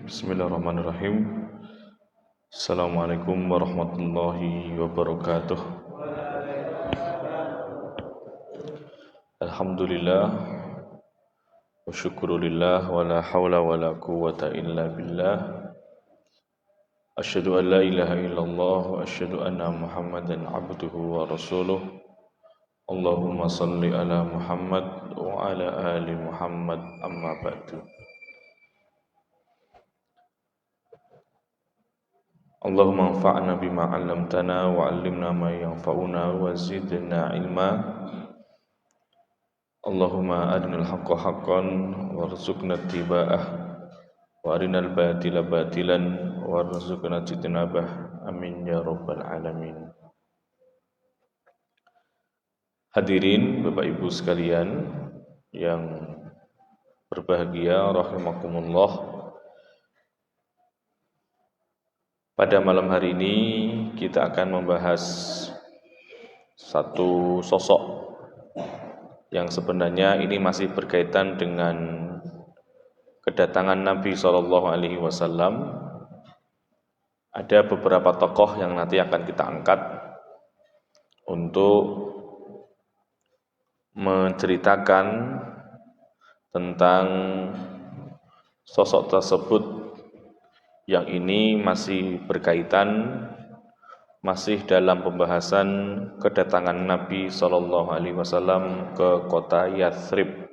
Bismillahirrahmanirrahim. Assalamualaikum warahmatullahi wabarakatuh. Alhamdulillah wa syukurulillah wa la hawla wa la quwwata illa billah. Asyhadu an la ilaha illallah wa asyhadu anna Muhammadan abduhu wa rasuluh. Allahumma salli ala Muhammad wa ala ali Muhammad amma ba'du. Allahumma anfa'na bima 'allamtana wa 'allimna ma yanfa'una wa zidna ilma. Allahumma arinal haqqa haqqan warzuqna ittiba'ah wa arinal batila batilan warzuqna ijtinabah. Amin ya rabbal alamin. Hadirin Bapak Ibu sekalian yang berbahagia rahimakumullah. Pada malam hari ini kita akan membahas satu sosok yang sebenarnya ini masih berkaitan dengan kedatangan Nabi SAW. Ada beberapa tokoh yang nanti akan kita angkat untuk menceritakan tentang sosok tersebut, yang ini masih berkaitan, masih dalam pembahasan kedatangan Nabi SAW ke kota Yathrib.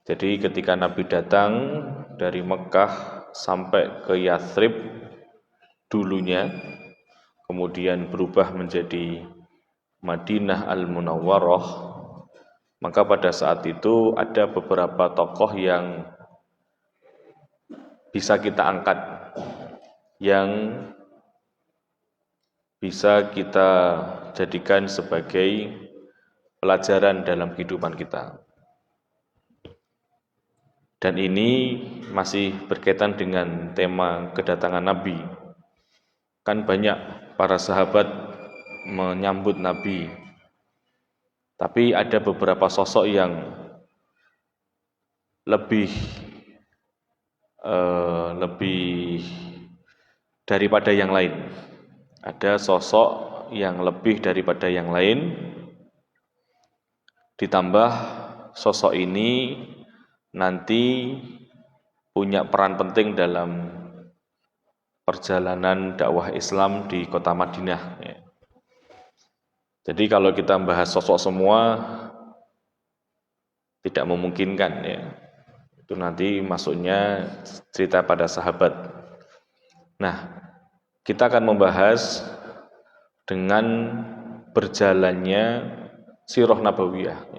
Jadi ketika Nabi datang dari Mekah sampai ke Yathrib dulunya, kemudian berubah menjadi Madinah Al-Munawwarah, maka pada saat itu ada beberapa tokoh yang bisa kita angkat, yang bisa kita jadikan sebagai pelajaran dalam kehidupan kita. Dan ini masih berkaitan dengan tema kedatangan Nabi. Kan banyak para sahabat menyambut Nabi, tapi ada beberapa sosok yang lebih daripada yang lain. Ada sosok yang lebih daripada yang lain, ditambah sosok ini nanti punya peran penting dalam perjalanan dakwah Islam di kota Madinah. Jadi kalau kita membahas sosok semua tidak memungkinkan, ya. Itu nanti masuknya cerita pada sahabat. Nah, kita akan membahas dengan berjalannya sirah nabawiyah.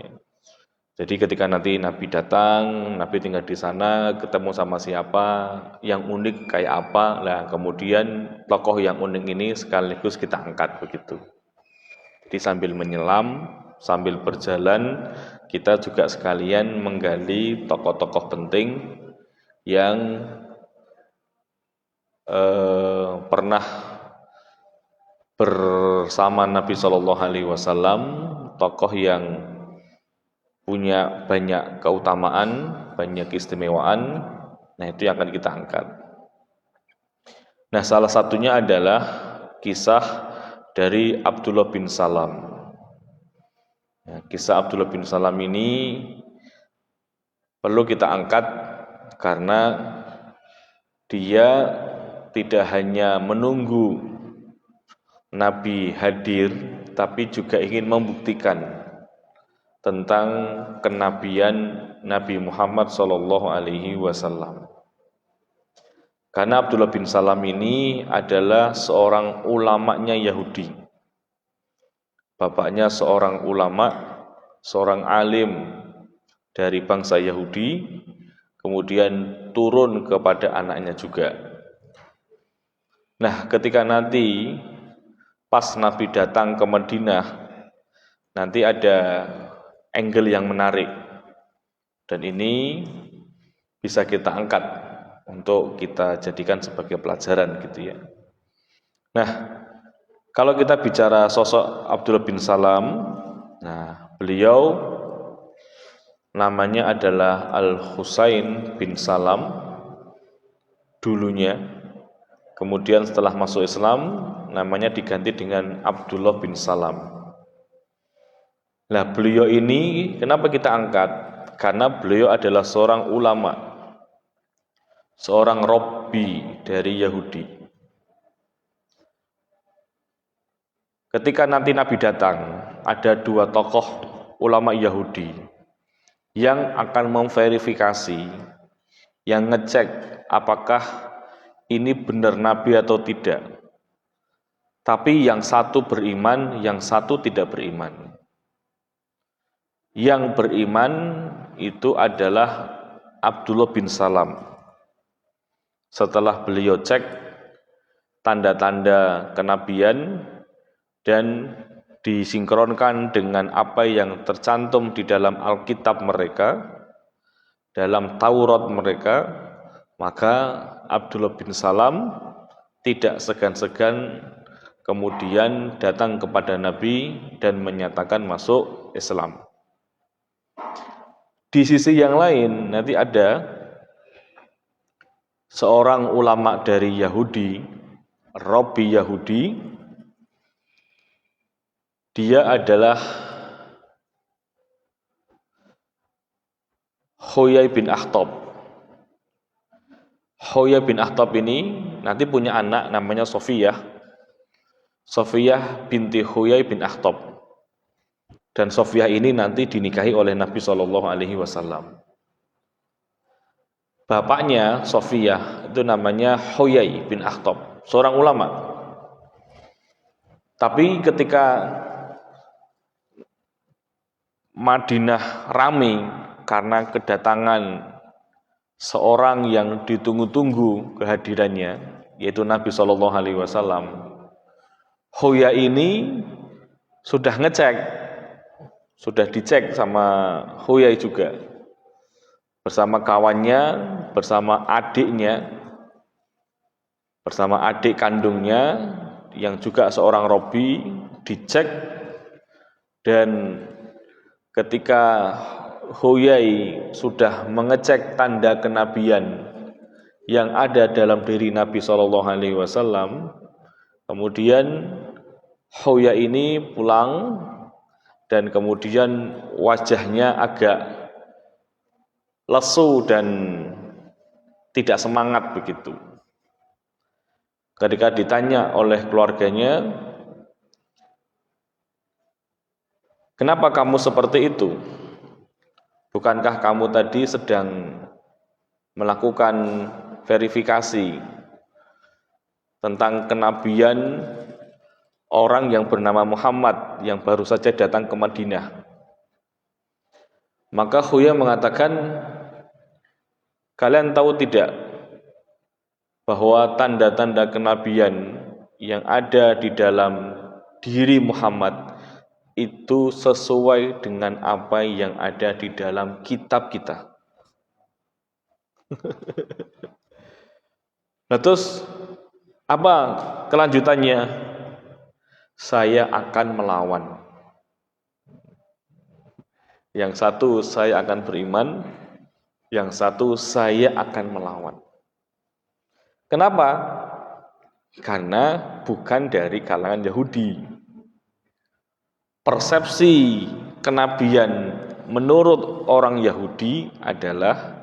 Jadi ketika nanti Nabi datang, Nabi tinggal di sana, ketemu sama siapa, yang unik kayak apa, lah kemudian tokoh yang unik ini sekaligus kita angkat begitu. Jadi sambil menyelam, sambil berjalan, kita juga sekalian menggali tokoh-tokoh penting yang pernah bersama Nabi SAW, tokoh yang punya banyak keutamaan, banyak keistimewaan. Nah, itu yang akan kita angkat. Nah, salah satunya adalah kisah dari Abdullah bin Salam. Ya, kisah Abdullah bin Salam ini perlu kita angkat karena dia tidak hanya menunggu Nabi hadir, tapi juga ingin membuktikan tentang kenabian Nabi Muhammad SAW. Karena Abdullah bin Salam ini adalah seorang ulamanya Yahudi. Bapaknya seorang ulama, seorang alim dari bangsa Yahudi, kemudian turun kepada anaknya juga. Nah, ketika nanti pas Nabi datang ke Madinah, nanti ada angle yang menarik, dan ini bisa kita angkat untuk kita jadikan sebagai pelajaran gitu ya. Nah, kalau kita bicara sosok Abdullah bin Salam, nah beliau namanya adalah Al-Husain bin Salam dulunya. Kemudian setelah masuk Islam namanya diganti dengan Abdullah bin Salam. Nah, beliau ini kenapa kita angkat? Karena beliau adalah seorang ulama, seorang rabbi dari Yahudi. Ketika nanti Nabi datang, ada dua tokoh ulama Yahudi yang akan memverifikasi, yang ngecek apakah ini benar Nabi atau tidak. Tapi yang satu beriman, yang satu tidak beriman. Yang beriman itu adalah Abdullah bin Salam. Setelah beliau cek tanda-tanda kenabian dan disinkronkan dengan apa yang tercantum di dalam Alkitab mereka, dalam Taurat mereka, maka Abdullah bin Salam tidak segan-segan kemudian datang kepada Nabi dan menyatakan masuk Islam. Di sisi yang lain nanti ada seorang ulama dari Yahudi, Rabbi Yahudi. Dia adalah Huyai bin Akhtab. Huyai bin Akhtab ini nanti punya anak namanya Sofiyah. Sofiyah binti Huyai bin Akhtab. Dan Sofiyah ini nanti dinikahi oleh Nabi SAW. Bapaknya Sofiyah itu namanya Huyai bin Akhtab, seorang ulama. Tapi ketika Madinah ramai karena kedatangan seorang yang ditunggu-tunggu kehadirannya, yaitu Nabi SAW, Huyai ini sudah ngecek, sudah dicek sama Huyai juga, bersama kawannya, bersama adiknya, bersama adik kandungnya yang juga seorang Robi, dicek. Dan ketika Huyai sudah mengecek tanda kenabian yang ada dalam diri Nabi SAW, kemudian Huyai ini pulang dan kemudian wajahnya agak lesu dan tidak semangat begitu. Ketika ditanya oleh keluarganya, kenapa kamu seperti itu? Bukankah kamu tadi sedang melakukan verifikasi tentang kenabian orang yang bernama Muhammad yang baru saja datang ke Madinah? Maka Huyai mengatakan, kalian tahu tidak bahwa tanda-tanda kenabian yang ada di dalam diri Muhammad itu sesuai dengan apa yang ada di dalam kitab kita. Nah, terus apa kelanjutannya? Saya akan melawan. Yang satu saya akan beriman, yang satu saya akan melawan. Kenapa? Karena bukan dari kalangan Yahudi. Persepsi kenabian menurut orang Yahudi adalah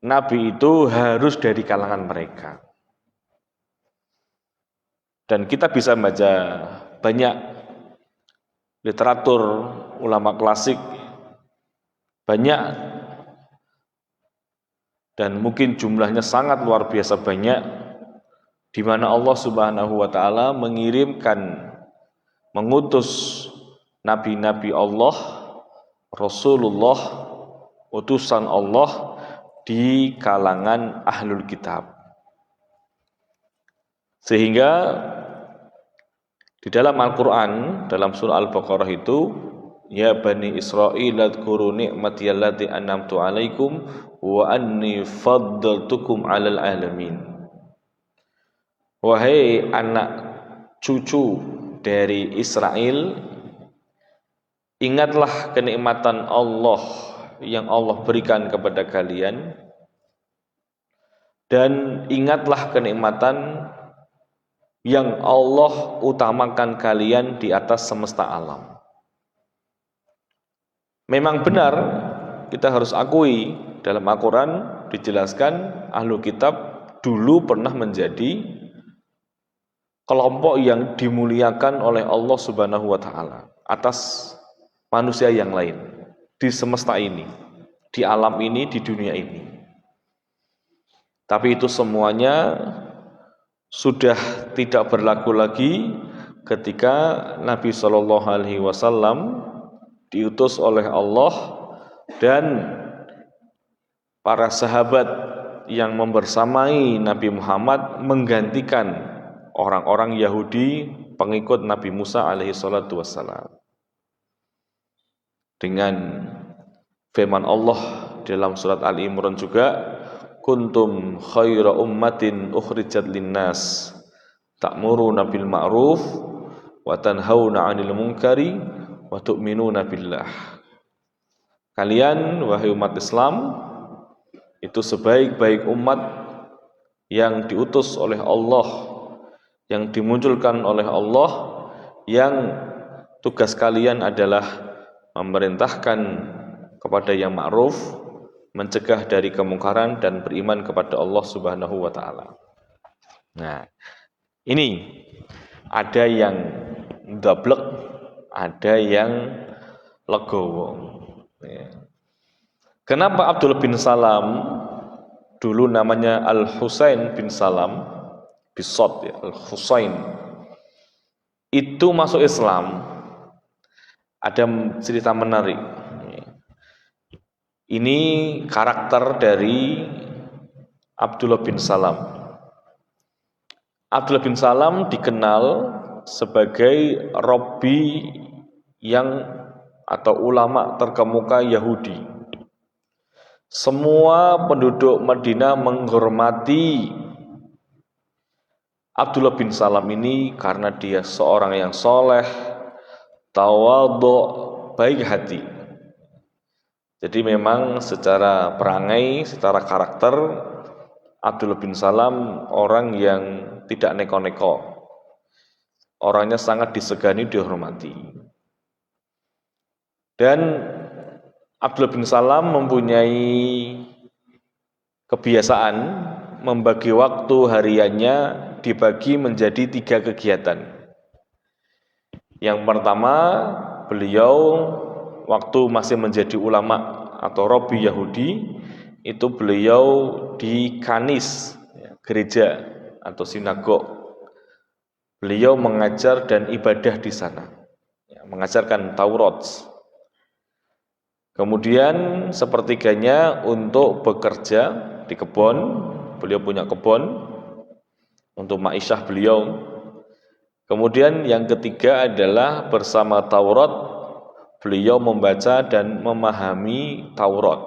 Nabi itu harus dari kalangan mereka. Dan kita bisa baca banyak literatur ulama klasik, banyak dan mungkin jumlahnya sangat luar biasa banyak, di mana Allah Subhanahu wa taala mengutus nabi-nabi Allah, Rasulullah, utusan Allah di kalangan ahlul kitab. Sehingga di dalam Al-Quran, dalam surah Al-Baqarah itu, ya Bani Israil adhkuru ni'mati allati an'amtu alaikum wa anni faddaltukum 'alal alamin. Wahai anak cucu dari Israel, ingatlah kenikmatan Allah yang Allah berikan kepada kalian, dan ingatlah kenikmatan yang Allah utamakan kalian di atas semesta alam. Memang benar, kita harus akui dalam Al-Quran dijelaskan ahlu kitab dulu pernah menjadi kelompok yang dimuliakan oleh Allah Subhanahu wa Ta'ala atas manusia yang lain di semesta ini, di alam ini, di dunia ini. Tapi itu semuanya sudah tidak berlaku lagi ketika Nabi Shallallahu Alaihi Wasallam diutus oleh Allah dan para sahabat yang membersamai Nabi Muhammad menggantikan orang-orang Yahudi pengikut Nabi Musa alaihi salatu wassalam dengan firman Allah dalam surat Ali Imran juga, kuntum khaira ummatin ukhrijat linnas ta'muruna bil ma'ruf wa tanhauna 'anil munkari wa tu'minuna billah. Kalian wahai umat Islam itu sebaik-baik umat yang diutus oleh Allah, yang dimunculkan oleh Allah, yang tugas kalian adalah memerintahkan kepada yang ma'ruf, mencegah dari kemungkaran, dan beriman kepada Allah Subhanahu wa Ta'ala. Nah, ini ada yang ndablek, ada yang legowo. Kenapa Abdullah bin Salam, dulu namanya Al-Husain bin Salam, Bisot ya, Al-Husain, itu masuk Islam? Ada cerita menarik. Ini karakter dari Abdullah bin Salam. Abdullah bin Salam dikenal sebagai Rabbi yang atau ulama terkemuka Yahudi. Semua penduduk Madinah menghormati Abdullah bin Salam ini karena dia seorang yang soleh, tawadhu, baik hati. Jadi memang secara perangai, secara karakter, Abdullah bin Salam orang yang tidak neko-neko. Orangnya sangat disegani, dihormati. Dan Abdullah bin Salam mempunyai kebiasaan membagi waktu hariannya dibagi menjadi 3 kegiatan. Yang pertama, beliau waktu masih menjadi ulama atau Rabbi Yahudi, itu beliau di Kanis, gereja atau sinagog. Beliau mengajar dan ibadah di sana, mengajarkan Taurat. Kemudian sepertiganya untuk bekerja di kebun, beliau punya kebun untuk ma'isyah beliau. Kemudian yang ketiga adalah bersama Taurat, beliau membaca dan memahami Taurat.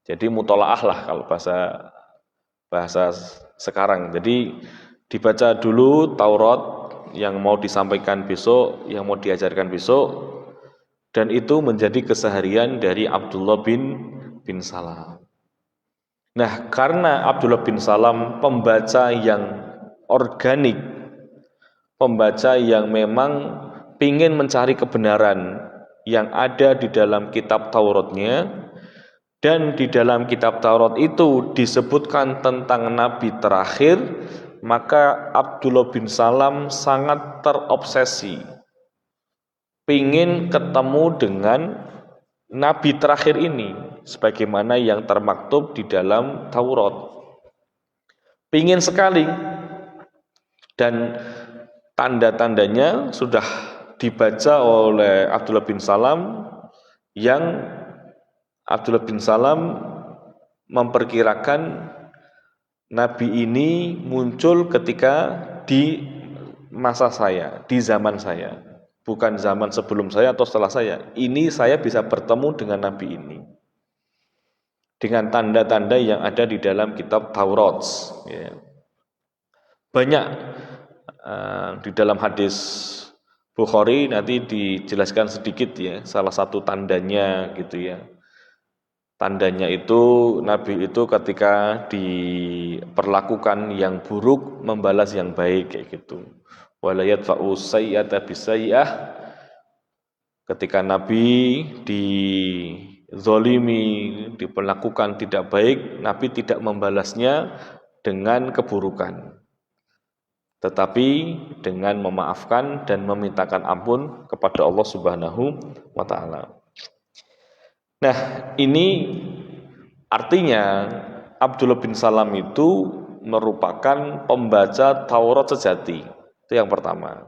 Jadi mutolaah lah kalau bahasa sekarang. Jadi dibaca dulu Taurat yang mau disampaikan besok, yang mau diajarkan besok, dan itu menjadi keseharian dari Abdullah bin Salam. Nah, karena Abdullah bin Salam pembaca yang organik, pembaca yang memang ingin mencari kebenaran yang ada di dalam kitab Tauratnya, dan di dalam kitab Taurat itu disebutkan tentang Nabi terakhir, maka Abdullah bin Salam sangat terobsesi, ingin ketemu dengan Nabi terakhir ini, sebagaimana yang termaktub di dalam Taurat. Ingin sekali, dan tanda-tandanya sudah dibaca oleh Abdullah bin Salam, yang Abdullah bin Salam memperkirakan Nabi ini muncul ketika di masa saya, di zaman saya, bukan zaman sebelum saya atau setelah saya. Ini saya bisa bertemu dengan Nabi ini dengan tanda-tanda yang ada di dalam kitab Taurat. Ya. Banyak di dalam hadis Bukhari nanti dijelaskan sedikit ya, salah satu tandanya gitu ya. Tandanya itu Nabi itu ketika diperlakukan yang buruk membalas yang baik kayak gitu. Wala yadfa'u sayyi'ata bisayyi'ah. Ketika Nabi dizolimi, diperlakukan tidak baik, Nabi tidak membalasnya dengan keburukan, tetapi dengan memaafkan dan memintakan ampun kepada Allah Subhanahu wa Ta'ala. Nah, ini artinya Abdullah bin Salam itu merupakan pembaca Taurat sejati. Itu yang pertama.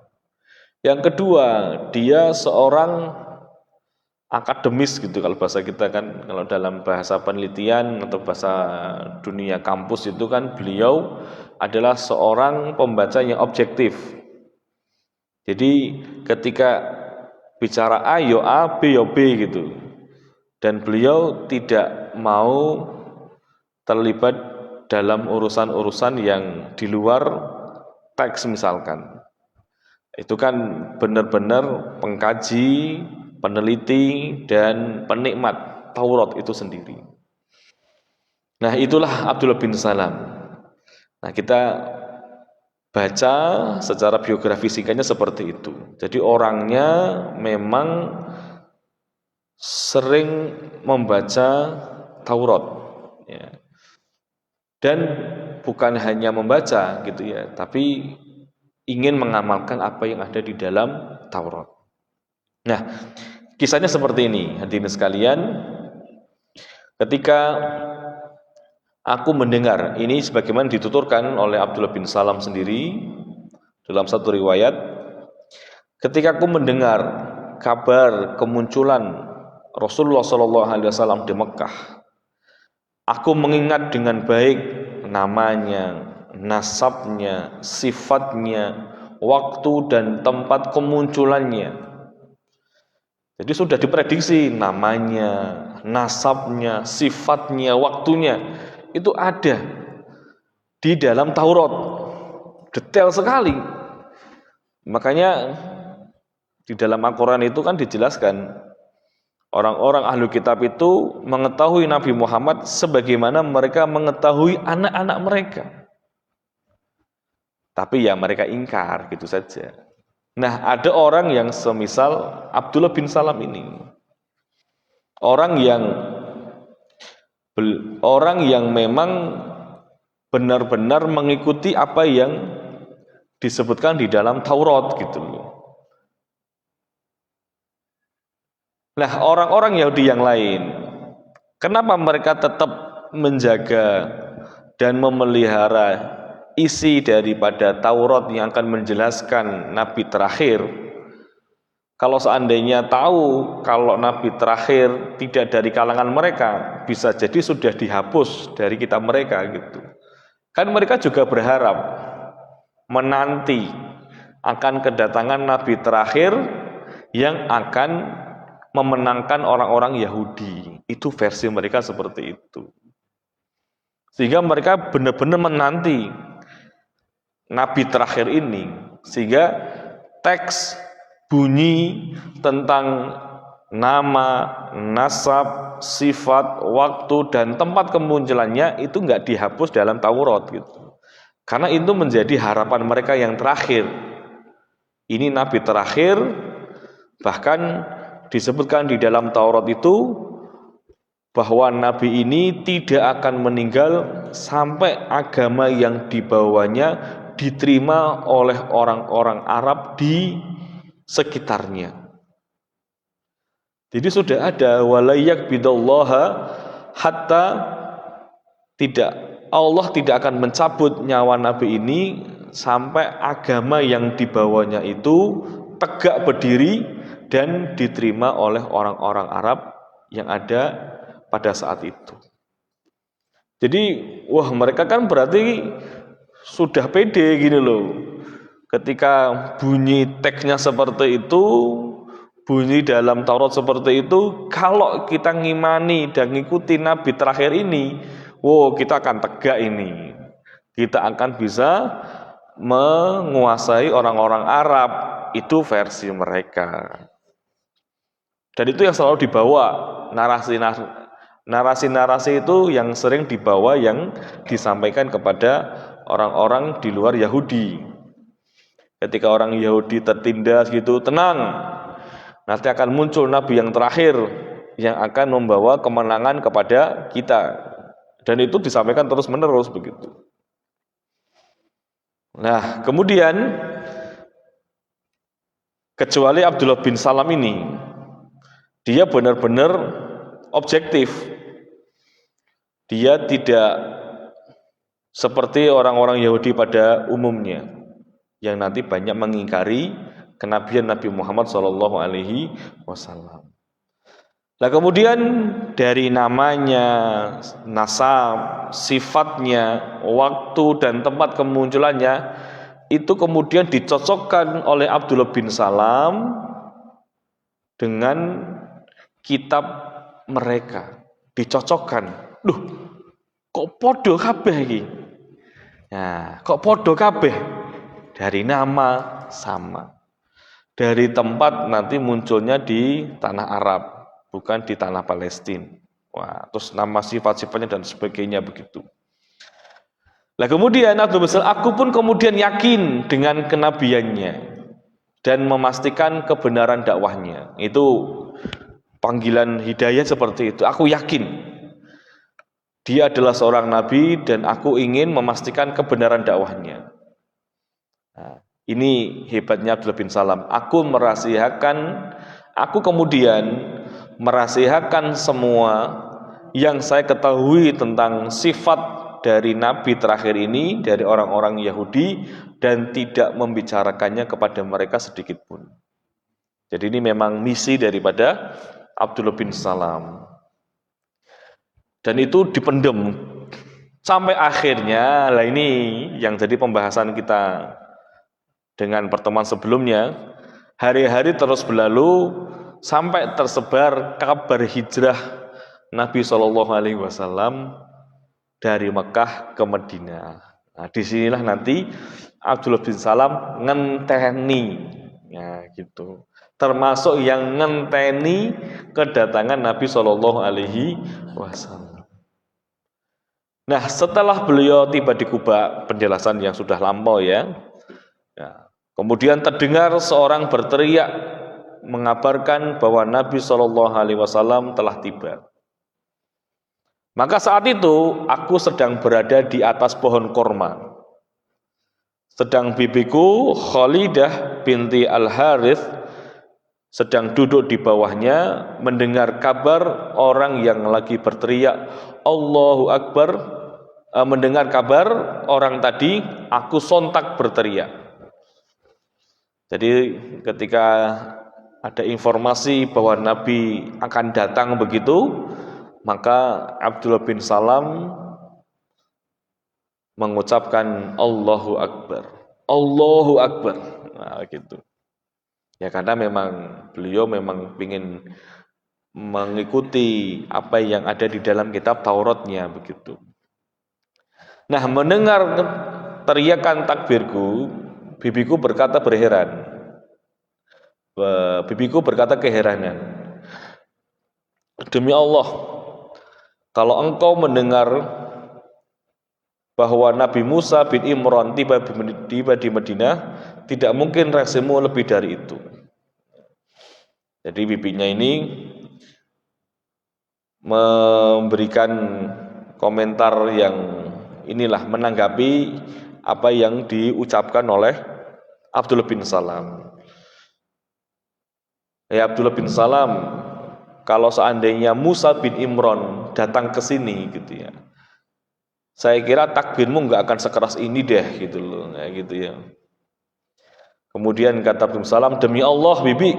Yang kedua, dia seorang akademis gitu kalau bahasa kita kan, kalau dalam bahasa penelitian atau bahasa dunia kampus itu kan beliau adalah seorang pembaca yang objektif. Jadi ketika bicara A, yo A, B, yo B gitu. Dan beliau tidak mau terlibat dalam urusan-urusan yang di luar teks misalkan. Itu kan benar-benar pengkaji, peneliti, dan penikmat Taurat itu sendiri. Nah, itulah Abdullah bin Salam. Nah, kita baca secara biografi singkatnya seperti itu. Jadi orangnya memang sering membaca Taurat, ya. Dan bukan hanya membaca gitu ya, tapi ingin mengamalkan apa yang ada di dalam Taurat. Nah, kisahnya seperti ini, hadirin sekalian. Ketika aku mendengar, ini sebagaimana dituturkan oleh Abdullah bin Salam sendiri dalam satu riwayat, ketika aku mendengar kabar kemunculan Rasulullah SAW di Mekah, aku mengingat dengan baik namanya, nasabnya, sifatnya, waktu dan tempat kemunculannya. Jadi sudah diprediksi namanya, nasabnya, sifatnya, waktunya itu ada di dalam Taurat, detail sekali. Makanya di dalam Al-Quran itu kan dijelaskan orang-orang ahlu kitab itu mengetahui Nabi Muhammad sebagaimana mereka mengetahui anak-anak mereka. Tapi ya mereka ingkar gitu saja. Nah, ada orang yang semisal Abdullah bin Salam ini. Orang yang memang benar-benar mengikuti apa yang disebutkan di dalam Taurat gitu loh. Nah, orang-orang Yahudi yang lain, kenapa mereka tetap menjaga dan memelihara isi daripada Taurat yang akan menjelaskan Nabi terakhir? Kalau seandainya tahu kalau Nabi terakhir tidak dari kalangan mereka, bisa jadi sudah dihapus dari kitab mereka gitu. Kan mereka juga berharap menanti akan kedatangan Nabi terakhir yang akan memenangkan orang-orang Yahudi. Itu versi mereka seperti itu. Sehingga mereka benar-benar menanti Nabi terakhir ini, sehingga teks bunyi tentang nama, nasab, sifat, waktu, dan tempat kemunculannya itu nggak dihapus dalam Taurat gitu. Karena itu menjadi harapan mereka yang terakhir. Ini Nabi terakhir, bahkan disebutkan di dalam Taurat itu bahwa Nabi ini tidak akan meninggal sampai agama yang dibawanya diterima oleh orang-orang Arab di sekitarnya. Jadi sudah ada walayak bidallaha hatta Allah tidak akan mencabut nyawa Nabi ini sampai agama yang dibawanya itu tegak berdiri dan diterima oleh orang-orang Arab yang ada pada saat itu. Jadi, wah mereka kan berarti sudah pede gini loh. Ketika bunyi teksnya seperti itu, bunyi dalam Taurat seperti itu, kalau kita ngimani dan ngikuti Nabi terakhir ini, wow kita akan tegak ini. Kita akan bisa menguasai orang-orang Arab, itu versi mereka. Dan itu yang selalu dibawa narasi-narasi itu yang sering dibawa, yang disampaikan kepada orang-orang di luar Yahudi. Ketika orang Yahudi tertindas gitu, tenang, nanti akan muncul nabi yang terakhir yang akan membawa kemenangan kepada kita. Dan itu disampaikan terus-menerus begitu. Nah, kemudian kecuali Abdullah bin Salam ini, dia benar-benar objektif. Dia tidak seperti orang-orang Yahudi pada umumnya, yang nanti banyak mengingkari kenabian Nabi Muhammad SAW. Nah, kemudian dari namanya, nasab, sifatnya, waktu dan tempat kemunculannya itu kemudian dicocokkan oleh Abdullah bin Salam dengan kitab mereka, dicocokkan. Duh, kok podo kabeh iki? Nah, kok podo kabeh? Dari nama sama. Dari tempat nanti munculnya di tanah Arab, bukan di tanah Palestina. Wah, terus nama sifat-sifatnya dan sebagainya begitu. Nah, kemudian aku pun kemudian yakin dengan kenabiannya dan memastikan kebenaran dakwahnya. Itu panggilan hidayah seperti itu. Aku yakin dia adalah seorang nabi dan aku ingin memastikan kebenaran dakwahnya. Nah, ini hebatnya Abdullah bin Salam. Aku kemudian merahasiakan semua yang saya ketahui tentang sifat dari nabi terakhir ini dari orang-orang Yahudi dan tidak membicarakannya kepada mereka sedikit pun. Jadi ini memang misi daripada Abdullah bin Salam. Dan itu dipendem sampai akhirnya, lah ini yang jadi pembahasan kita dengan pertemuan sebelumnya, hari-hari terus berlalu sampai tersebar kabar hijrah Nabi SAW dari Mekah ke Madinah. Nah, disinilah nanti Abdullah bin Salam ngenteni, ya gitu. Termasuk yang ngenteni kedatangan Nabi SAW. Nah, setelah beliau tiba di Kuba, penjelasan yang sudah lampau ya. Nah, kemudian terdengar seorang berteriak mengabarkan bahwa Nabi SAW telah tiba. Maka saat itu aku sedang berada di atas pohon korma. Sedang bibiku Khalidah binti Al-Harith sedang duduk di bawahnya mendengar kabar orang yang lagi berteriak Allahu Akbar. Mendengar kabar orang tadi, aku sontak berteriak. Jadi ketika ada informasi bahwa Nabi akan datang begitu, maka Abdullah bin Salam mengucapkan Allahu Akbar, Allahu Akbar. Nah, gitu. Ya karena memang beliau memang ingin mengikuti apa yang ada di dalam kitab Tauratnya begitu. Nah, mendengar teriakan takbirku, bibiku berkata berheran. Bibiku berkata keheranan. Demi Allah, kalau engkau mendengar bahwa Nabi Musa bin Imran tiba di Madinah, tidak mungkin reaksimu lebih dari itu. Jadi bibinya ini memberikan komentar yang inilah, menanggapi apa yang diucapkan oleh Abdullah bin Salam. Ya Abdullah bin Salam, kalau seandainya Musa bin Imran datang ke sini gitu ya, saya kira takbirmu nggak akan sekeras ini deh gitu loh, kayak gitu ya. Kemudian kata Abdullah bin Salam, demi Allah bibi,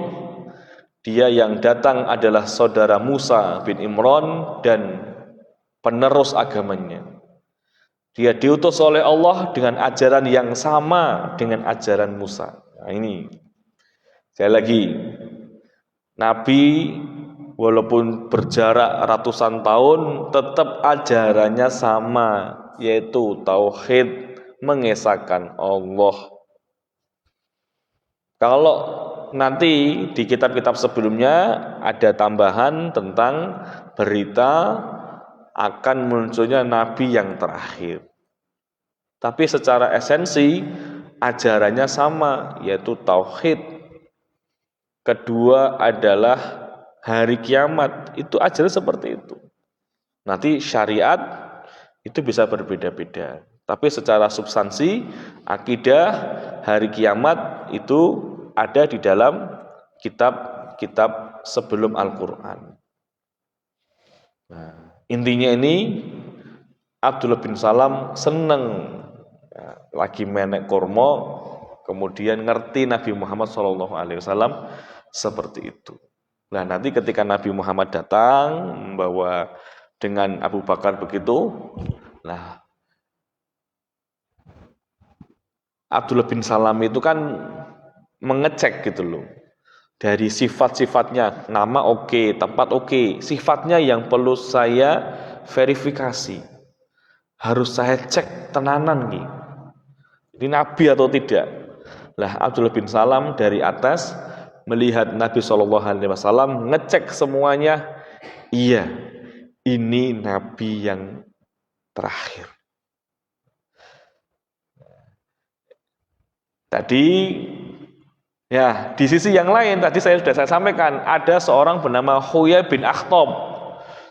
dia yang datang adalah saudara Musa bin Imran dan penerus agamanya. Dia diutus oleh Allah dengan ajaran yang sama dengan ajaran Musa. Nah ini, sekali lagi, Nabi walaupun berjarak ratusan tahun, tetap ajarannya sama, yaitu tauhid, mengesahkan Allah. Kalau nanti di kitab-kitab sebelumnya ada tambahan tentang berita akan munculnya nabi yang terakhir. Tapi secara esensi ajarannya sama, yaitu tauhid. Kedua adalah hari kiamat. Itu ajaran seperti itu. Nanti syariat itu bisa berbeda-beda. Tapi secara substansi, akidah hari kiamat itu ada di dalam kitab-kitab sebelum Al-Quran. Nah, intinya ini Abdullah bin Salam seneng lagi menek kurma, kemudian ngerti Nabi Muhammad SAW seperti itu. Nah, nanti ketika Nabi Muhammad datang membawa dengan Abu Bakar begitu, nah Abdullah bin Salam itu kan mengecek gitu loh. Dari sifat-sifatnya, nama oke, tempat oke, sifatnya yang perlu saya verifikasi. Harus saya cek tenanan nih. Ini nabi atau tidak. Lah Abdullah bin Salam dari atas melihat Nabi SAW ngecek semuanya, iya, ini nabi yang terakhir. Tadi ya, di sisi yang lain tadi sudah saya sampaikan, ada seorang bernama Huyai bin Akhtab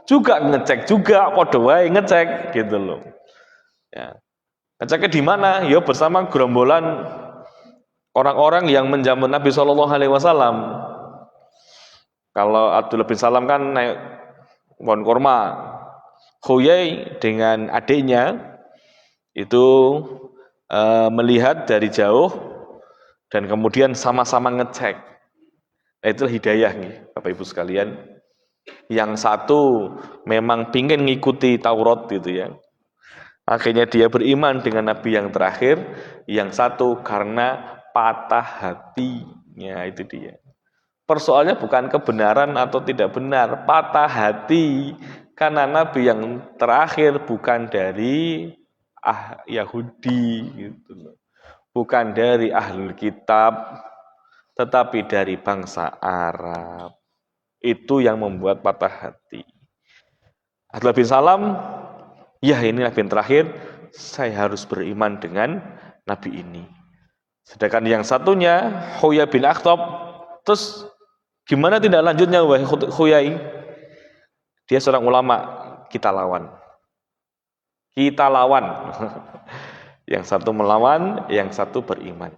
juga ngecek juga, podowai ngecek gitu loh. Ya. Ngeceknya di mana? Ya bersama gerombolan orang-orang yang menjamu Nabi SAW. Kalau Abdullah bin Salam kan naik pohon kurma, Huyai dengan adiknya itu melihat dari jauh dan kemudian sama-sama ngecek. Nah, itulah hidayah nih, Bapak Ibu sekalian. Yang satu memang pingin ngikuti Taurat gitu ya. Akhirnya dia beriman dengan Nabi yang terakhir. Yang satu karena patah hatinya, itu dia. Persoalnya bukan kebenaran atau tidak benar, patah hati karena Nabi yang terakhir bukan dari Yahudi gitu loh. Bukan dari ahlul kitab, tetapi dari bangsa Arab. Itu yang membuat patah hati. Abdullah bin Salam, ya ini nabi yang terakhir, saya harus beriman dengan nabi ini. Sedangkan yang satunya, Huyai bin Akhtab, terus gimana tindak lanjutnya Huyai? Dia seorang ulama, kita lawan. Kita lawan. Yang satu melawan, yang satu beriman.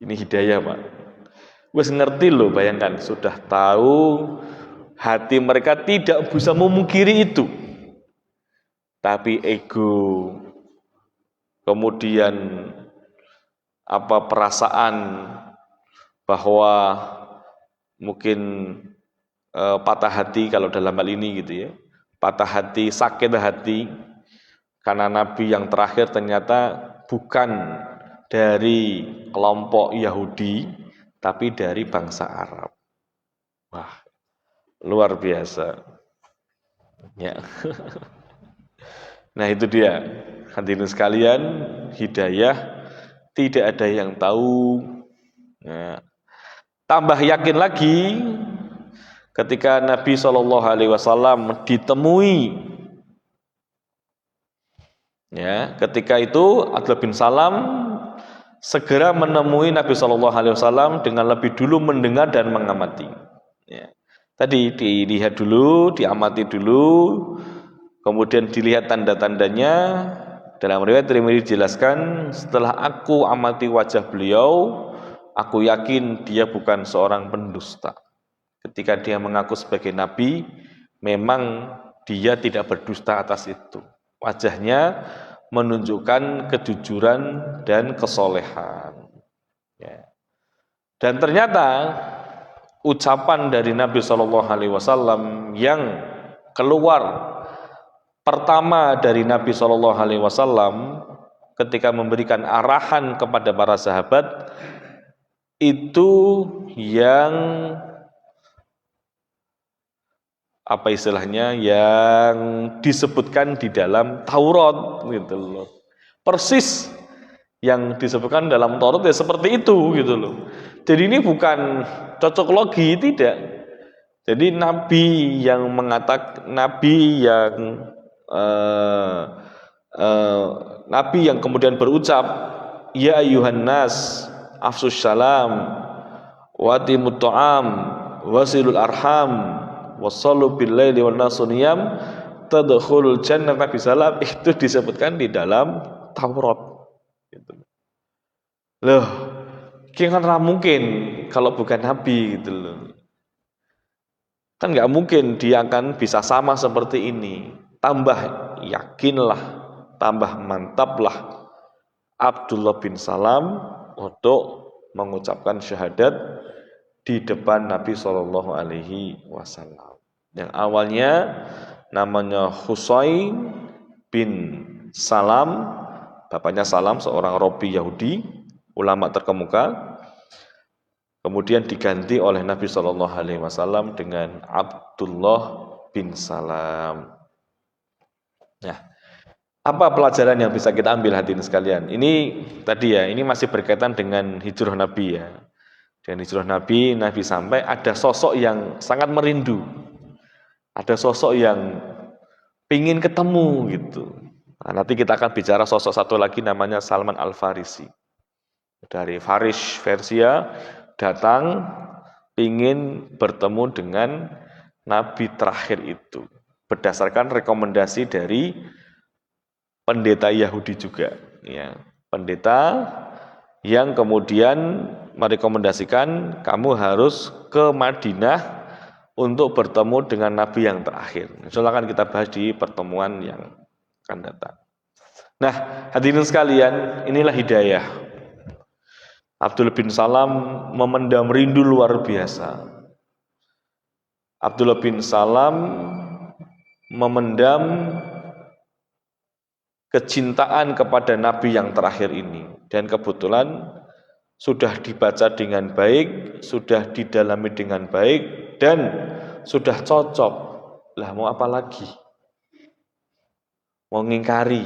Ini hidayah, Pak. Wes ngerti loh, bayangkan, sudah tahu hati mereka tidak bisa memungkiri itu. Tapi ego, kemudian perasaan bahwa mungkin patah hati kalau dalam hal ini gitu ya. Patah hati, sakit hati karena nabi yang terakhir ternyata bukan dari kelompok Yahudi, tapi dari bangsa Arab. Wah, luar biasa. Ya. Nah itu dia, hadirin sekalian, hidayah tidak ada yang tahu. Nah, tambah yakin lagi ketika Nabi SAW ditemui. Ya, ketika itu Abdullah bin Salam segera menemui Nabi SAW dengan lebih dulu mendengar dan mengamati. Ya. Tadi dilihat dulu, diamati dulu, kemudian dilihat tanda-tandanya. Dalam riwayat Tirmidzi dijelaskan, setelah aku amati wajah beliau, aku yakin dia bukan seorang pendusta. Ketika dia mengaku sebagai nabi, memang dia tidak berdusta atas itu. Wajahnya menunjukkan kejujuran dan kesolehan. Ya. Dan ternyata ucapan dari Nabi SAW yang keluar pertama dari Nabi SAW ketika memberikan arahan kepada para sahabat itu yang yang disebutkan di dalam Taurat gitu loh. Persis yang disebutkan dalam Taurat ya seperti itu gitu loh. Jadi ini bukan cocok logi, tidak. Jadi nabi yang mengatakan nabi yang kemudian berucap, ya ayuhan nas afsus salam watimut ta'am wasilul arham wassallu bil laili wan nasu niyam tadkhulul jannata bisalam, itu disebutkan di dalam Taurat gitu. Loh, kan mungkin kalau bukan nabi gitu loh. Kan nggak mungkin dia akan bisa sama seperti ini. Tambah yakinlah, tambah mantaplah Abdullah bin Salam untuk mengucapkan syahadat di depan Nabi Shallallahu Alaihi Wasallam. Yang awalnya namanya Husain bin Salam, bapaknya Salam, seorang Robi Yahudi, ulama terkemuka. Kemudian diganti oleh Nabi Shallallahu Alaihi Wasallam dengan Abdullah bin Salam. Nah, apa pelajaran yang bisa kita ambil hadirin sekalian? Ini tadi ya, ini masih berkaitan dengan hijrah Nabi ya. Dan hijrah Nabi sampai ada sosok yang sangat merindu, ada sosok yang pingin ketemu gitu. Nah, nanti kita akan bicara sosok satu lagi namanya Salman Al-Farisi dari Faris, Persia, datang ingin bertemu dengan Nabi terakhir itu berdasarkan rekomendasi dari pendeta Yahudi juga ya, pendeta yang kemudian merekomendasikan kamu harus ke Madinah untuk bertemu dengan Nabi yang terakhir. Insyaallah akan kita bahas di pertemuan yang akan datang. Nah, hadirin sekalian, inilah hidayah. Abdullah bin Salam memendam rindu luar biasa. Abdullah bin Salam memendam kecintaan kepada Nabi yang terakhir ini. Dan kebetulan sudah dibaca dengan baik, sudah didalami dengan baik, dan sudah cocok. Lah mau apa lagi? Mau ngingkari.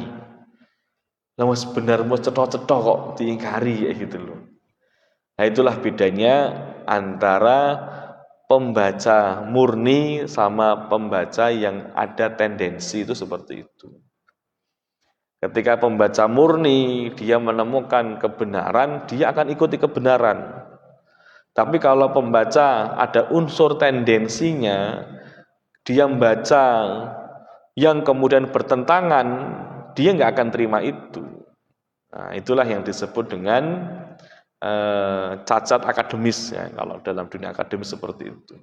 Lah sebenarnya mau cetok-cetok kok diingkari ya gitu loh. Nah itulah bedanya antara pembaca murni sama pembaca yang ada tendensi, itu seperti itu. Ketika pembaca murni dia menemukan kebenaran, dia akan ikuti kebenaran. Tapi kalau pembaca ada unsur tendensinya, dia membaca yang kemudian bertentangan, dia nggak akan terima itu. Nah itulah yang disebut dengan cacat akademis ya, kalau dalam dunia akademis seperti itu.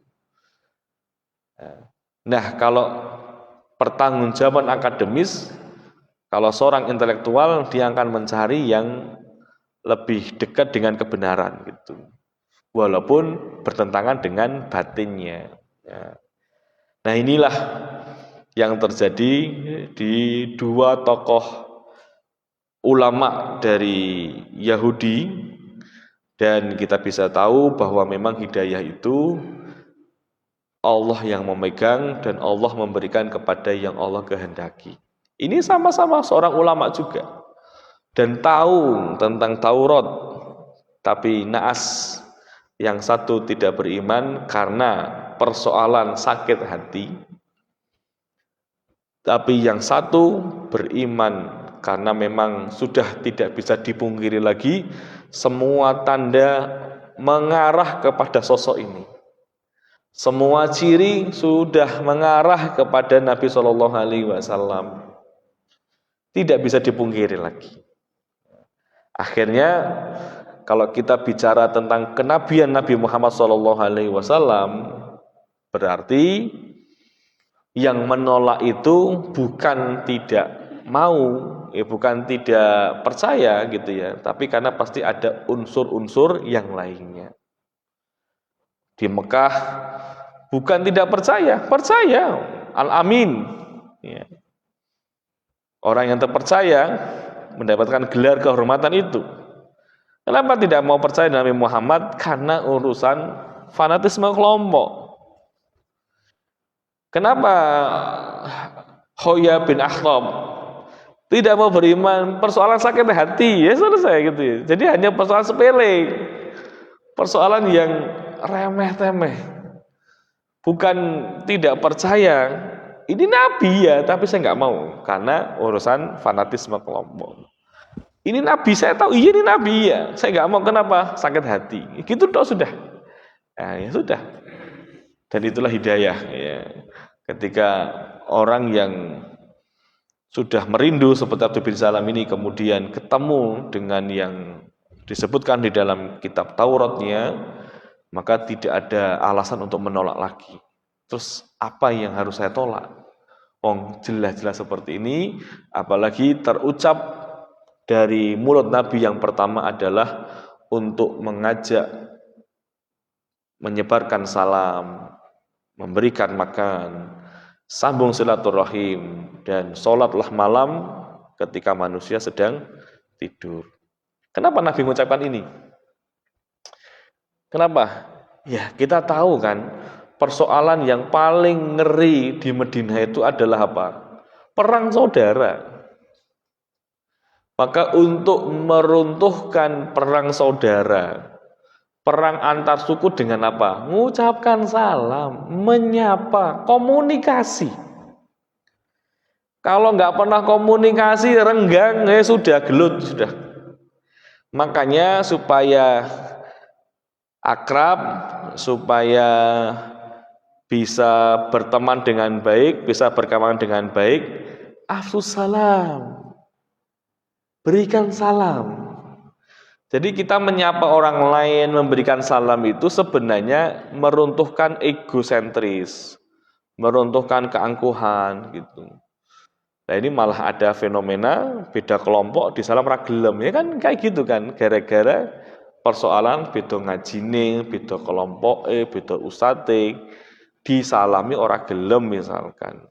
Nah, kalau pertanggungjawaban akademis, kalau seorang intelektual dia akan mencari yang lebih dekat dengan kebenaran gitu, walaupun bertentangan dengan batinnya. Ya. Nah, inilah yang terjadi di dua tokoh ulama dari Yahudi. Dan kita bisa tahu bahwa memang hidayah itu Allah yang memegang dan Allah memberikan kepada yang Allah kehendaki. Ini sama-sama seorang ulama juga. Dan tahu tentang Taurat. Tapi naas, yang satu tidak beriman karena persoalan sakit hati. Tapi yang satu beriman karena memang sudah tidak bisa dipungkiri lagi, semua tanda mengarah kepada sosok ini. Semua ciri sudah mengarah kepada Nabi Shallallahu Alaihi Wasallam. Tidak bisa dipungkiri lagi. Akhirnya, kalau kita bicara tentang kenabian Nabi Muhammad Shallallahu Alaihi Wasallam, berarti yang menolak itu bukan tidak mau, bukan tidak percaya gitu ya, tapi karena pasti ada unsur-unsur yang lainnya. Di Mekah bukan tidak percaya, percaya, al-amin ya. Orang yang terpercaya mendapatkan gelar kehormatan itu. Kenapa tidak mau percaya Nabi Muhammad? Karena urusan fanatisme kelompok. Kenapa Hoya bin Akhtab tidak mau beriman? Persoalan sakit hati, ya selesai gitu ya. Jadi hanya persoalan sepele, persoalan yang remeh-temeh, Bukan tidak percaya, ini nabi ya, tapi saya nggak mau karena urusan fanatisme kelompok. Ini nabi, saya tahu iya ini nabi ya, saya nggak mau, kenapa? Sakit hati. Gitu toh sudah. Nah, ya sudah. Dan itulah hidayah ya. Ketika orang yang sudah merindu seperti Abdul bin Salam ini kemudian ketemu dengan yang disebutkan di dalam kitab Tauratnya, maka tidak ada alasan untuk menolak lagi. Terus apa yang harus saya tolak? Jelas-jelas seperti ini, apalagi terucap dari mulut Nabi yang pertama adalah untuk mengajak, menyebarkan salam, memberikan makan, sambung silaturahim, dan sholatlah malam ketika manusia sedang tidur. Kenapa Nabi mengucapkan ini? Kenapa? Ya, kita tahu kan, persoalan yang paling ngeri di Madinah itu adalah apa? Perang saudara. Maka untuk meruntuhkan perang saudara, perang antar suku dengan apa? Mengucapkan salam, menyapa, komunikasi. Kalau nggak pernah komunikasi, renggang, ya sudah, gelut, sudah. Makanya supaya akrab, supaya bisa berteman dengan baik, bisa berkawan dengan baik, afsus salam, berikan salam. Jadi kita menyapa orang lain, memberikan salam itu sebenarnya meruntuhkan egosentris, meruntuhkan keangkuhan gitu. Nah ini malah ada fenomena beda kelompok di salam ragelem, ya kan kayak gitu kan, gara-gara persoalan beda ngajine, beda kelompok, beda usate, disalami orang gelem misalkan.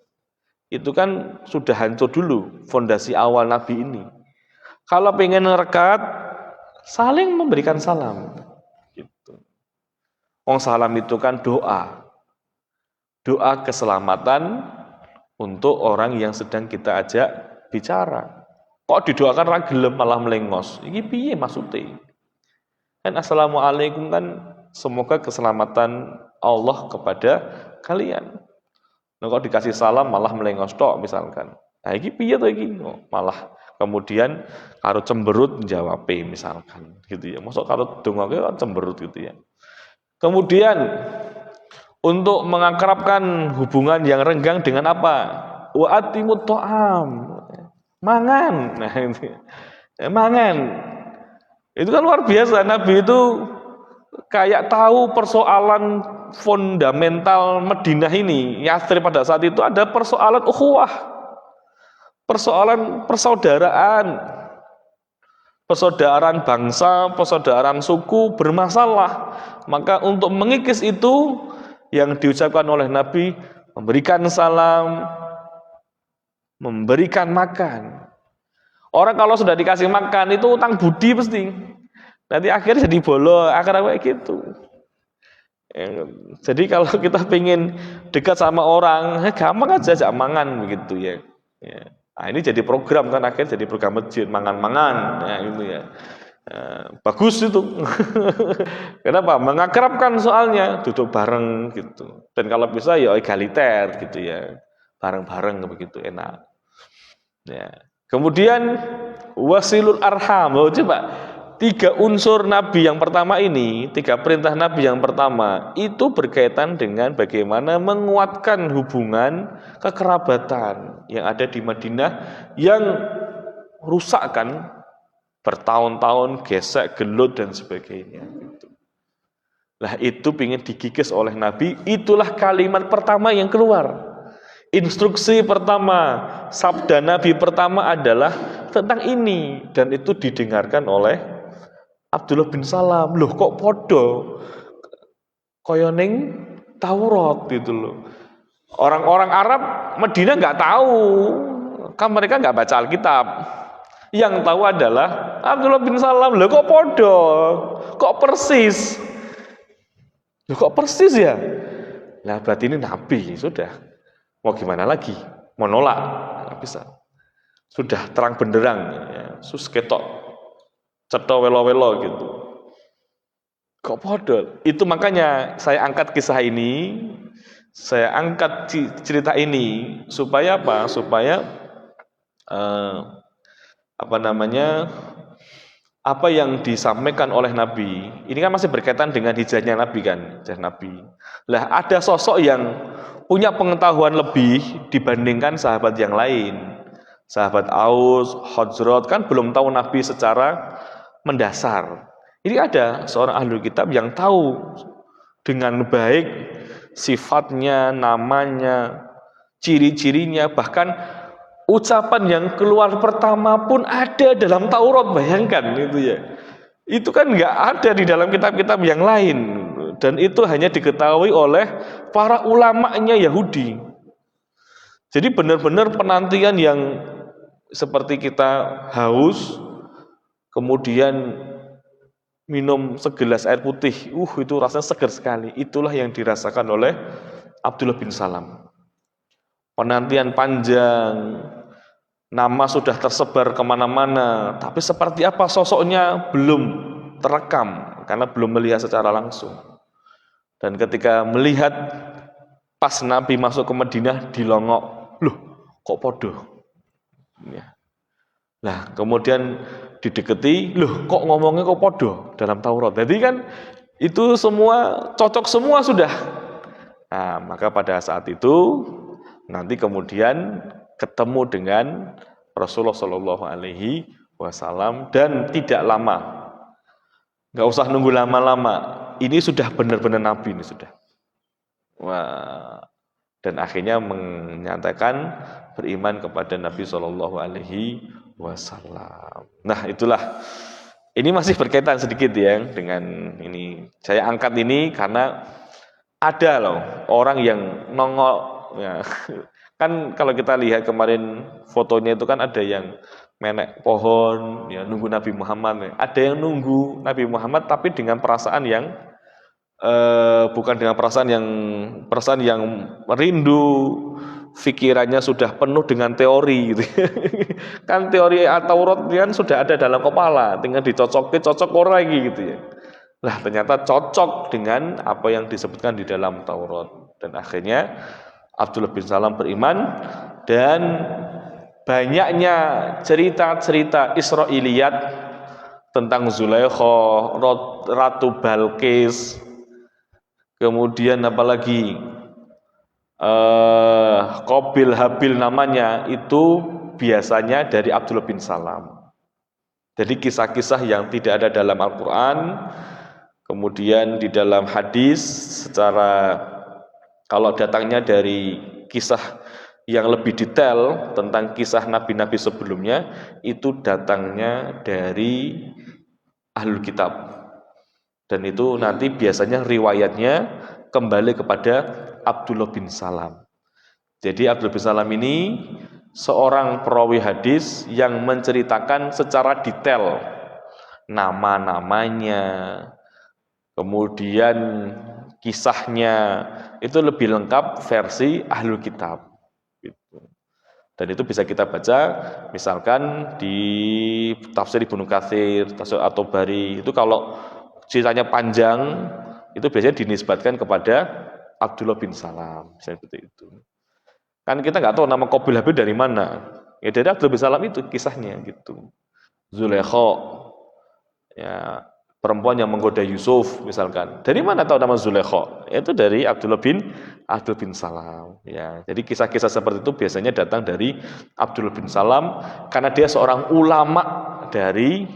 Itu kan sudah hancur dulu fondasi awal Nabi ini. Kalau pengen rekat, saling memberikan salam. Gitu. Salam itu kan doa. Doa keselamatan untuk orang yang sedang kita ajak bicara. Kok didoakan ra gelem malah melengos? Iki piye maksudnya? Kan assalamualaikum kan semoga keselamatan Allah kepada kalian. Nah, kok dikasih salam malah melengos tok misalkan. Nah, iki piye to iki? Malah kemudian karo cemberut menjawab misalkan gitu ya. Mosok karo dongoke kan cemberut gitu ya. Kemudian untuk mengakrabkan hubungan yang renggang dengan apa? Wa atimut ta'am. Mangan. Nah, ini. Mangan. Itu kan luar biasa, Nabi itu kayak tahu persoalan fundamental Madinah ini. Yathrib pada saat itu ada persoalan ukhuwah, persoalan persaudaraan, persaudaraan bangsa, persaudaraan suku bermasalah. Maka untuk mengikis itu yang diucapkan oleh Nabi, memberikan salam, memberikan makan. Orang kalau sudah dikasih makan itu utang budi pasti. Nanti akhirnya jadi bolo, akhirnya kayak gitu. Jadi kalau kita pengen dekat sama orang, gampang aja ajak mangan begitu ya. Nah, ini jadi program kan, akhirnya jadi program masjid, mangan-mangan, ya gitu ya. Bagus itu. Kenapa? Mengakrabkan soalnya, duduk bareng gitu. Dan kalau bisa ya egaliter gitu ya, bareng-bareng begitu enak. Ya. Kemudian wasilul arham. Coba 3 unsur Nabi yang pertama ini, 3 perintah Nabi yang pertama itu berkaitan dengan bagaimana menguatkan hubungan kekerabatan yang ada di Madinah yang rusak kan, bertahun-tahun gesek, gelut dan sebagainya. Nah itu ingin dikikis oleh Nabi, itulah kalimat pertama yang keluar. Instruksi pertama, sabda Nabi pertama adalah tentang ini, dan itu didengarkan oleh Abdullah bin Salam. Loh kok podo kaya ning Taurat gitu loh. Orang-orang Arab Madinah nggak tahu, kan mereka nggak baca Alkitab. Yang tahu adalah Abdullah bin Salam. Loh kok podo, kok persis, loh kok persis ya. Nah berarti ini Nabi, sudah. Mau gimana lagi? Mau nolak? Nggak bisa. Sudah terang benderang, ya. Sus ketok, ceto welo-welo gitu. Kok podo? Itu makanya saya angkat kisah ini Saya angkat cerita ini supaya apa? Supaya apa namanya? Apa yang disampaikan oleh Nabi, ini kan masih berkaitan dengan hijrahnya Nabi kan, hijrah Nabi. Lah ada sosok yang punya pengetahuan lebih dibandingkan sahabat yang lain. Sahabat Aus, Khazraj kan belum tahu Nabi secara mendasar. Ini ada seorang ahli kitab yang tahu dengan baik sifatnya, namanya, ciri-cirinya, bahkan ucapan yang keluar pertama pun ada dalam Taurat, bayangkan itu ya. Itu kan nggak ada di dalam kitab-kitab yang lain, dan itu hanya diketahui oleh para ulamanya Yahudi. Jadi benar-benar penantian yang seperti kita haus, kemudian minum segelas air putih, itu rasanya segar sekali. Itulah yang dirasakan oleh Abdullah bin Salam. Penantian panjang, nama sudah tersebar kemana-mana, tapi seperti apa sosoknya belum terekam, karena belum melihat secara langsung. Dan ketika melihat pas Nabi masuk ke Madinah, dilongok, loh kok podo? Ya. Nah kemudian dideketi, loh kok ngomongnya kok podo dalam Taurat. Jadi kan itu semua cocok semua sudah. Nah maka pada saat itu nanti kemudian ketemu dengan Rasulullah Shallallahu Alaihi Wasallam, dan tidak lama, nggak usah nunggu lama-lama, ini sudah benar-benar Nabi ini sudah. Wah, dan akhirnya menyatakan beriman kepada Nabi Shallallahu Alaihi Wasallam. Nah itulah, ini masih berkaitan sedikit ya dengan ini. Saya angkat ini karena ada loh orang yang nongol ya. Kan kalau kita lihat kemarin fotonya itu kan ada yang menek pohon ya, nunggu Nabi Muhammad. Ada yang nunggu Nabi Muhammad tapi dengan perasaan yang bukan dengan perasaan yang rindu, pikirannya sudah penuh dengan teori gitu. Kan teori Taurat kan sudah ada dalam kepala, tinggal cocok orang gitu ya. Lah ternyata cocok dengan apa yang disebutkan di dalam Taurat, dan akhirnya Abdullah bin Salam beriman. Dan banyaknya cerita-cerita Israiliyat tentang Zulaikha, Ratu Balkis, kemudian apalagi Qabil Habil namanya, itu biasanya dari Abdullah bin Salam. Jadi kisah-kisah yang tidak ada dalam Al-Quran, kemudian di dalam hadis, secara kalau datangnya dari kisah yang lebih detail tentang kisah nabi-nabi sebelumnya, itu datangnya dari Ahlul Kitab. Dan itu nanti biasanya riwayatnya kembali kepada Abdullah bin Salam. Jadi Abdullah bin Salam ini seorang perawi hadis yang menceritakan secara detail nama-namanya, kemudian kisahnya, itu lebih lengkap versi Ahlul Kitab gitu. Dan itu bisa kita baca misalkan di tafsir Ibnu Katsir, tafsir At-Tabari. Itu kalau ceritanya panjang, itu biasanya dinisbatkan kepada Abdullah bin Salam, seperti itu. Kan kita nggak tahu nama Qabil Habil dari mana, ya dari Abdullah bin Salam itu kisahnya gitu. Zulaikha, ya, perempuan yang menggoda Yusuf misalkan, dari mana tahu nama Zulaikha? Itu dari Abdullah bin Salam ya. Jadi kisah-kisah seperti itu biasanya datang dari Abdullah bin Salam, karena dia seorang ulama dari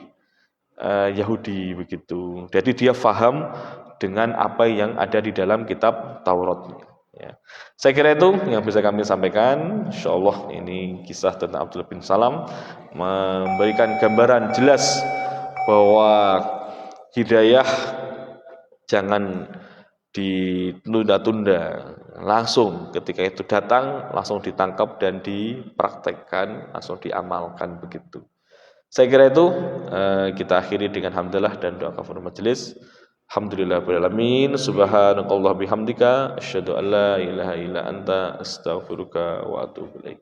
Yahudi begitu. Jadi dia faham dengan apa yang ada di dalam kitab Taurat ya. Saya kira itu yang bisa kami sampaikan. Insyaallah ini kisah tentang Abdullah bin Salam memberikan gambaran jelas bahwa hidayah jangan ditunda-tunda, langsung ketika itu datang langsung ditangkap dan dipraktekkan, langsung diamalkan begitu. Saya kira itu kita akhiri dengan hamdalah dan doa kafaratul majelis. Alhamdulillahirabbil alamin, subhanakallah bihamdika, asyhadu an la ilaha illa anta, astaghfiruka wa atubu ilaik.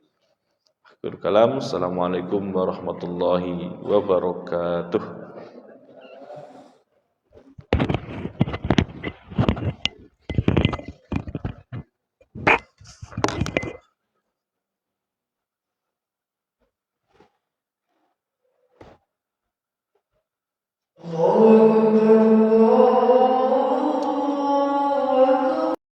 Akhirul kalam, assalamualaikum warahmatullahi wabarakatuh. الله أكبر